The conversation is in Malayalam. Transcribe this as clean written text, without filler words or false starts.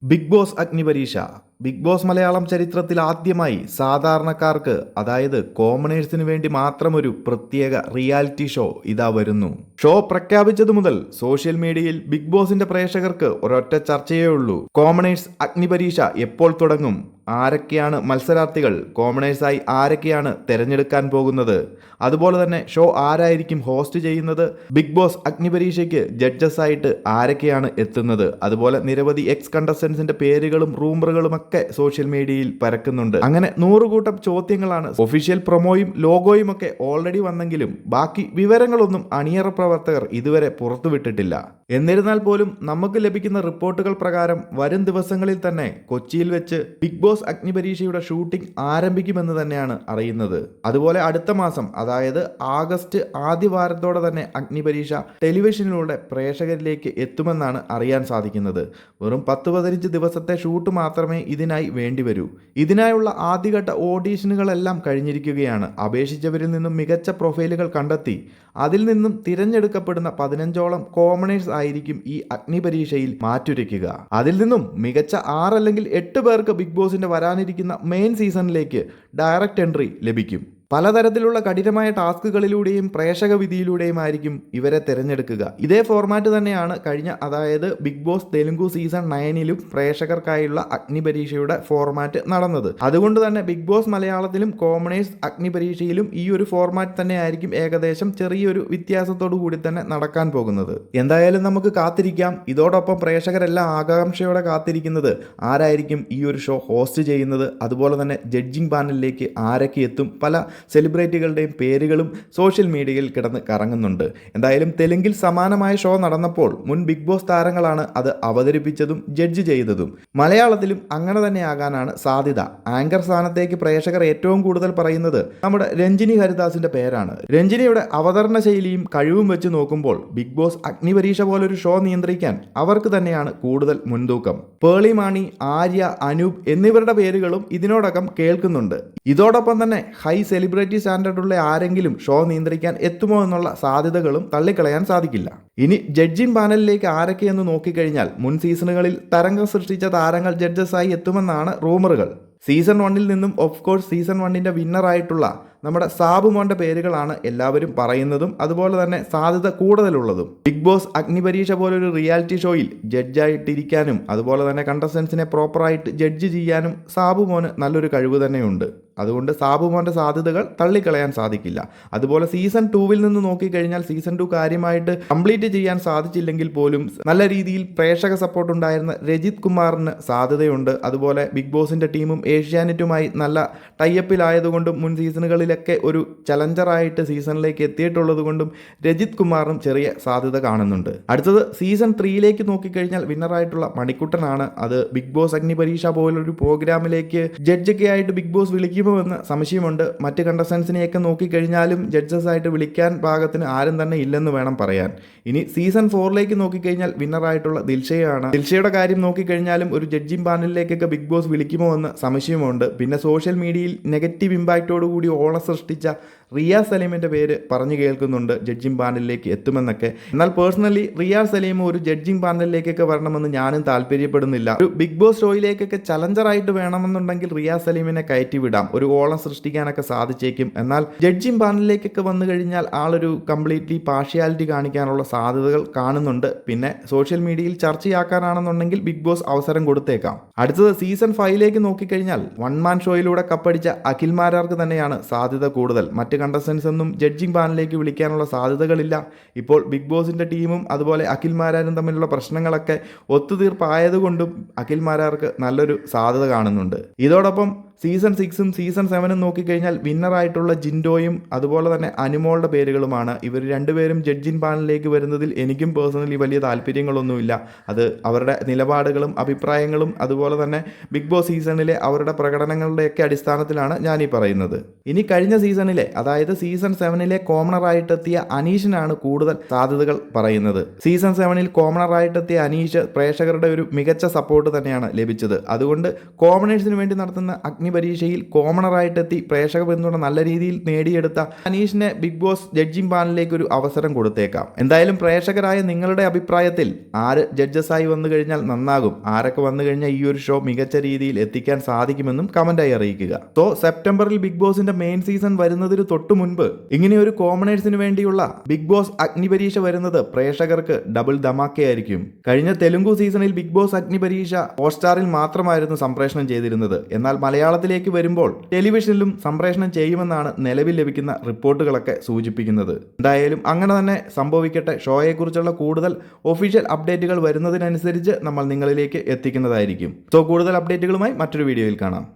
ബിഗ് ബോസ് അഗ്നിപരീക്ഷ. ബിഗ് ബോസ് മലയാളം ചരിത്രത്തിൽ ആദ്യമായി സാധാരണക്കാർക്ക്, അതായത് കോമണേഴ്സിന് വേണ്ടി മാത്രമൊരു പ്രത്യേക റിയാലിറ്റി ഷോ ഇതാ വരുന്നു. ഷോ പ്രഖ്യാപിച്ചതു മുതൽ സോഷ്യൽ മീഡിയയിൽ ബിഗ് ബോസിന്റെ പ്രേക്ഷകർക്ക് ഒരൊറ്റ ചർച്ചയേ ഉള്ളൂ. കോമണേഴ്സ് അഗ്നിപരീക്ഷ എപ്പോൾ തുടങ്ങും? ആരൊക്കെയാണ് മത്സരാർത്ഥികൾ? കോമണേഴ്സായി ആരൊക്കെയാണ് തെരഞ്ഞെടുക്കാൻ പോകുന്നത്? അതുപോലെ തന്നെ ഷോ ആരായിരിക്കും ഹോസ്റ്റ് ചെയ്യുന്നത്? ബിഗ് ബോസ് അഗ്നിപരീക്ഷയ്ക്ക് ജഡ്ജസ് ആയിട്ട് ആരൊക്കെയാണ് എത്തുന്നത്? അതുപോലെ നിരവധി എക്സ് കണ്ടസ്റ്റൻസിന്റെ പേരുകളും റൂമറുകളും ഒക്കെ സോഷ്യൽ മീഡിയയിൽ പരക്കുന്നുണ്ട്. അങ്ങനെ 100 കൂട്ടം ചോദ്യങ്ങളാണ്. ഒഫീഷ്യൽ പ്രൊമോയും ലോഗോയും ഒക്കെ ഓൾറെഡി വന്നെങ്കിലും ബാക്കി വിവരങ്ങളൊന്നും അണിയറ പ്രവർത്തകർ ഇതുവരെ പുറത്തുവിട്ടിട്ടില്ല. എന്നിരുന്നാൽ പോലും നമുക്ക് ലഭിക്കുന്ന റിപ്പോർട്ടുകൾ പ്രകാരം വരും ദിവസങ്ങളിൽ തന്നെ കൊച്ചിയിൽ വെച്ച് ബിഗ് ബോസ് അഗ്നിപരീക്ഷയുടെ ഷൂട്ടിംഗ് ആരംഭിക്കുമെന്ന് തന്നെയാണ് അറിയുന്നത്. അതുപോലെ അടുത്ത മാസം, അതായത് ആഗസ്റ്റ് ആദ്യ വാരത്തോടെ തന്നെ അഗ്നിപരീക്ഷ ടെലിവിഷനിലൂടെ പ്രേക്ഷകരിലേക്ക് എത്തുമെന്നാണ് അറിയാൻ സാധിക്കുന്നത്. വെറും 10-15 ദിവസത്തെ ഷൂട്ട് മാത്രമേ ഇതിനായി വേണ്ടിവരൂ. ഇതിനായുള്ള ആദ്യഘട്ട ഓഡീഷനുകളെല്ലാം കഴിഞ്ഞിരിക്കുകയാണ്. അപേക്ഷിച്ചവരിൽ നിന്നും മികച്ച പ്രൊഫൈലുകൾ കണ്ടെത്തി അതിൽ നിന്നും തിരഞ്ഞെടുക്കപ്പെടുന്ന 15ഓളം കോമണേഴ്സ് ആയിരിക്കും ഈ അഗ്നിപരീക്ഷയിൽ മാറ്റുരയ്ക്കുക. അതിൽ നിന്നും മികച്ച 6 അല്ലെങ്കിൽ 8 പേർക്ക് ബിഗ് ബോസിന്റെ വരാനിരിക്കുന്ന മെയിൻ സീസണിലേക്ക് ഡയറക്റ്റ് എൻട്രി ലഭിക്കും. പലതരത്തിലുള്ള കഠിനമായ ടാസ്കുകളിലൂടെയും പ്രേക്ഷക വിധിയിലൂടെയും ആയിരിക്കും ഇവരെ തിരഞ്ഞെടുക്കുക. ഇതേ ഫോർമാറ്റ് തന്നെയാണ് കഴിഞ്ഞ, അതായത് ബിഗ് ബോസ് തെലുങ്കു സീസൺ 9ലും പ്രേക്ഷകർക്കായുള്ള അഗ്നിപരീക്ഷയുടെ ഫോർമാറ്റ് നടന്നത്. അതുകൊണ്ട് തന്നെ ബിഗ് ബോസ് മലയാളത്തിലും കോമണേഴ്സ് അഗ്നിപരീക്ഷയിലും ഈ ഒരു ഫോർമാറ്റ് തന്നെ ആയിരിക്കും ഏകദേശം ചെറിയൊരു വ്യത്യാസത്തോടു കൂടി തന്നെ നടക്കാൻ പോകുന്നത്. എന്തായാലും നമുക്ക് കാത്തിരിക്കാം. ഇതോടൊപ്പം പ്രേക്ഷകരെല്ലാം ആകാംക്ഷയോടെ കാത്തിരിക്കുന്നത് ആരായിരിക്കും ഈ ഒരു ഷോ ഹോസ്റ്റ് ചെയ്യുന്നത്, അതുപോലെ തന്നെ ജഡ്ജിംഗ് പാനലിലേക്ക് ആരൊക്കെ എത്തും. പല സെലിബ്രിറ്റികളുടെയും പേരുകളും സോഷ്യൽ മീഡിയയിൽ കിടന്ന് കറങ്ങുന്നുണ്ട്. എന്തായാലും തെലുങ്കിൽ സമാനമായ ഷോ നടന്നപ്പോൾ മുൻ ബിഗ് ബോസ് താരങ്ങളാണ് അത് അവതരിപ്പിച്ചതും ജഡ്ജ് ചെയ്തതും. മലയാളത്തിലും അങ്ങനെ തന്നെ ആകാനാണ് സാധ്യത. ആങ്കർ സ്ഥാനത്തേക്ക് പ്രേക്ഷകർ ഏറ്റവും കൂടുതൽ പറയുന്നത് നമ്മുടെ രഞ്ജിനി ഹരിദാസിന്റെ പേരാണ്. രഞ്ജിനിയുടെ അവതരണ ശൈലിയും കഴിവും വെച്ച് നോക്കുമ്പോൾ ബിഗ് ബോസ് അഗ്നിപരീക്ഷ പോലൊരു ഷോ നിയന്ത്രിക്കാൻ അവർക്ക് തന്നെയാണ് കൂടുതൽ മുൻതൂക്കം. പേളി മാണി, ആര്യ, അനൂപ് എന്നിവരുടെ പേരുകളും ഇതിനോടകം കേൾക്കുന്നുണ്ട്. ഇതോടൊപ്പം തന്നെ ഹൈ സെലിബ്രിറ്റി സ്റ്റാൻഡേർഡുള്ള ആരെങ്കിലും ഷോ നിയന്ത്രിക്കാൻ എത്തുമോ എന്നുള്ള സാധ്യതകളും തള്ളിക്കളയാൻ സാധിക്കില്ല. ഇനി ജഡ്ജിംഗ് പാനലിലേക്ക് ആരൊക്കെയെന്ന് നോക്കിക്കഴിഞ്ഞാൽ മുൻ സീസണുകളിൽ തരംഗം സൃഷ്ടിച്ച താരങ്ങൾ ജഡ്ജസായി എത്തുമെന്നാണ് റൂമറുകൾ. സീസൺ 1ൽ നിന്നും ഓഫ് കോഴ്സ് സീസൺ 1ന്റെ വിന്നറായിട്ടുള്ള നമ്മുടെ സാബുമോന്റെ പേരുകളാണ് എല്ലാവരും പറയുന്നതും അതുപോലെ തന്നെ സാധ്യത കൂടുതലുള്ളതും. ബിഗ് ബോസ് അഗ്നിപരീക്ഷ പോലൊരു റിയാലിറ്റി ഷോയിൽ ജഡ്ജായിട്ടിരിക്കാനും അതുപോലെ തന്നെ കണ്ടസ്റ്റൻസിനെ പ്രോപ്പറായിട്ട് ജഡ്ജ് ചെയ്യാനും സാബുമോന് നല്ലൊരു കഴിവ് തന്നെയുണ്ട്. അതുകൊണ്ട് സാബുമോന്റെ സാധ്യതകൾ തള്ളിക്കളയാൻ സാധിക്കില്ല. അതുപോലെ സീസൺ 2വിൽ നിന്ന് നോക്കിക്കഴിഞ്ഞാൽ സീസൺ 2 കാര്യമായിട്ട് കംപ്ലീറ്റ് ചെയ്യാൻ സാധിച്ചില്ലെങ്കിൽ പോലും നല്ല രീതിയിൽ പ്രേക്ഷക സപ്പോർട്ട് ഉണ്ടായിരുന്ന രജിത് കുമാറിന് സാധ്യതയുണ്ട്. അതുപോലെ ബിഗ് ബോസിന്റെ ടീമും ഏഷ്യാനെറ്റുമായി നല്ല ടൈപ്പിലായതുകൊണ്ടും മുൻ സീസണുകളിലൊക്കെ ഒരു ചലഞ്ചറായിട്ട് സീസണിലേക്ക് എത്തിയിട്ടുള്ളത് കൊണ്ടും രജിത് കുമാറിനും ചെറിയ സാധ്യത കാണുന്നുണ്ട്. അടുത്തത് സീസൺ 3ലേക്ക് നോക്കിക്കഴിഞ്ഞാൽ വിന്നറായിട്ടുള്ള മണിക്കുട്ടനാണ്. അത് ബിഗ് ബോസ് അഗ്നിപരീക്ഷ പോലൊരു പ്രോഗ്രാമിലേക്ക് ജഡ്ജൊക്കെ ആയിട്ട് ബിഗ് ബോസ് വിളിക്കുമ്പോൾ എന്ന സംശയമുണ്ട്. മറ്റ് കണ്ടസ്റ്റൻസിനെയൊക്കെ നോക്കിക്കഴിഞ്ഞാലും ജഡ്ജസ് ആയിട്ട് വിളിക്കാൻ പാകത്തിന് ആരും തന്നെ ഇല്ലെന്ന് വേണം പറയാൻ. ഇനി സീസൺ 4ലേക്ക് നോക്കിക്കഴിഞ്ഞാൽ വിന്നറായിട്ടുള്ള ദിൽഷയാണ്. ദിൽഷയുടെ കാര്യം നോക്കിക്കഴിഞ്ഞാലും ഒരു ജഡ്ജിംഗ് പാനലിലേക്കൊക്കെ ബിഗ് ബോസ് വിളിക്കുമോ എന്ന് സംശയമുണ്ട്. പിന്നെ സോഷ്യൽ മീഡിയയിൽ നെഗറ്റീവ് ഇമ്പാക്റ്റോടുകൂടി ഓളം സൃഷ്ടിച്ച റിയ സലീമിന്റെ പേര് പറഞ്ഞു കേൾക്കുന്നുണ്ട് ജഡ്ജിംഗ് പാനലിലേക്ക് എത്തുമെന്നൊക്കെ. എന്നാൽ പേഴ്സണലി റിയ സലീം ഒരു ജഡ്ജിംഗ് പാനലിലേക്കൊക്കെ വരണമെന്ന് ഞാനും താല്പര്യപ്പെടുന്നില്ല. ഒരു ബിഗ് ബോസ് ഷോയിലേക്കൊക്കെ ചലഞ്ചറായിട്ട് വേണമെന്നുണ്ടെങ്കിൽ റിയ സലീമിനെ കയറ്റിവിടാം, ഒരു ഓളം സൃഷ്ടിക്കാനൊക്കെ സാധിച്ചേക്കും. എന്നാൽ ജഡ്ജിംഗ് പാനലിലേക്കൊക്കെ വന്നു കഴിഞ്ഞാൽ ആളൊരു കംപ്ലീറ്റ്ലി പാർഷ്യാലിറ്റി കാണിക്കാനുള്ള സാധ്യതകൾ കാണുന്നുണ്ട്. പിന്നെ സോഷ്യൽ മീഡിയയിൽ ചർച്ചയാക്കാനാണെന്നുണ്ടെങ്കിൽ ബിഗ് ബോസ് അവസരം കൊടുത്തേക്കാം. അടുത്തത് സീസൺ 5ലേക്ക് നോക്കിക്കഴിഞ്ഞാൽ 1 മാൻ ഷോയിലൂടെ കപ്പടിച്ച അഖിൽ മാരാർക്ക് തന്നെയാണ് സാധ്യത കൂടുതൽ. മറ്റ് കണ്ടസ്റ്റൻസ് ഒന്നും ജഡ്ജിംഗ് പാനലിലേക്ക് വിളിക്കാനുള്ള സാധ്യതകളില്ല. ഇപ്പോൾ ബിഗ് ബോസിന്റെ ടീമും അതുപോലെ അഖിൽ മാരാരും തമ്മിലുള്ള പ്രശ്നങ്ങളൊക്കെ ഒത്തുതീർപ്പായതുകൊണ്ടും അഖിൽ മാരാർക്ക് നല്ലൊരു സാധ്യത കാണുന്നുണ്ട്. ഇതോടൊപ്പം സീസൺ 6ഉം സീസൺ 7ഉം നോക്കിക്കഴിഞ്ഞാൽ വിന്നറായിട്ടുള്ള ജിൻഡോയും അതുപോലെ തന്നെ അനുമോളുടെ പേരുകളുമാണ്. ഇവർ രണ്ടുപേരും ജഡ്ജിംഗ് പാനലിലേക്ക് വരുന്നതിൽ എനിക്കും പേഴ്സണലി വലിയ താല്പര്യങ്ങളൊന്നുമില്ല. അത് അവരുടെ നിലപാടുകളും അഭിപ്രായങ്ങളും അതുപോലെ തന്നെ ബിഗ് ബോസ് സീസണിലെ അവരുടെ പ്രകടനങ്ങളുടെയൊക്കെ അടിസ്ഥാനത്തിലാണ് ഞാനീ പറയുന്നത്. ഇനി കഴിഞ്ഞ സീസണിലെ, അതായത് സീസൺ 7ലെ കോമണറായിട്ടെത്തിയ അനീഷിനാണ് കൂടുതൽ സാധ്യതകൾ പറയുന്നത്. സീസൺ 7ൽ കോമണറായിട്ടെത്തിയ അനീഷ് പ്രേക്ഷകരുടെ ഒരു മികച്ച സപ്പോർട്ട് തന്നെയാണ് ലഭിച്ചത്. അതുകൊണ്ട് കോമണേഴ്സിന് വേണ്ടി നടത്തുന്ന അഗ്നി അഗ്നിപരീക്ഷയിൽ കോമണറായിട്ടെത്തി പ്രേക്ഷക പിന്തുണ നല്ല രീതിയിൽ നേടിയെടുത്ത അനീഷിനെ ബിഗ് ബോസ് ജഡ്ജിംഗ് പാനലിലേക്ക് ഒരു അവസരം കൊടുത്തേക്കാം. എന്തായാലും പ്രേക്ഷകരായ നിങ്ങളുടെ അഭിപ്രായത്തിൽ ആര് ജഡ്ജസായി വന്നു കഴിഞ്ഞാൽ നന്നാകും, ആരൊക്കെ വന്നു കഴിഞ്ഞാൽ ഈ ഒരു ഷോ മികച്ച രീതിയിൽ എത്തിക്കാൻ സാധിക്കുമെന്നും കമന്റായി അറിയിക്കുക. സോ സെപ്റ്റംബറിൽ ബിഗ് ബോസിന്റെ മെയിൻ സീസൺ വരുന്നതിന് തൊട്ടു മുൻപ് ഇങ്ങനെ ഒരു കോമണേഴ്സിന് വേണ്ടിയുള്ള ബിഗ് ബോസ് അഗ്നിപരീക്ഷ വരുന്നത് പ്രേക്ഷകർക്ക് ഡബിൾ ധമാക്കയായിരിക്കും. കഴിഞ്ഞ തെലുങ്കു സീസണിൽ ബിഗ് ബോസ് അഗ്നിപരീക്ഷ ഹോട്ട്സ്റ്റാറിൽ മാത്രമായിരുന്നു സംപ്രേഷണം ചെയ്തിരുന്നത്. എന്നാൽ മലയാളത്തിലേക്ക് വരുമ്പോൾ ടെലിവിഷനിലും സംപ്രേഷണം ചെയ്യുമെന്നാണ് നിലവിൽ ലഭിക്കുന്ന റിപ്പോർട്ടുകളൊക്കെ സൂചിപ്പിക്കുന്നത്. എന്തായാലും അങ്ങനെ തന്നെ സംഭവിക്കട്ടെ. ഷോയെക്കുറിച്ചുള്ള കൂടുതൽ ഒഫീഷ്യൽ അപ്ഡേറ്റുകൾ വരുന്നതിനനുസരിച്ച് നമ്മൾ നിങ്ങളിലേക്ക് എത്തിക്കുന്നതായിരിക്കും. സോ കൂടുതൽ അപ്ഡേറ്റുകളുമായി മറ്റൊരു വീഡിയോയിൽ കാണാം.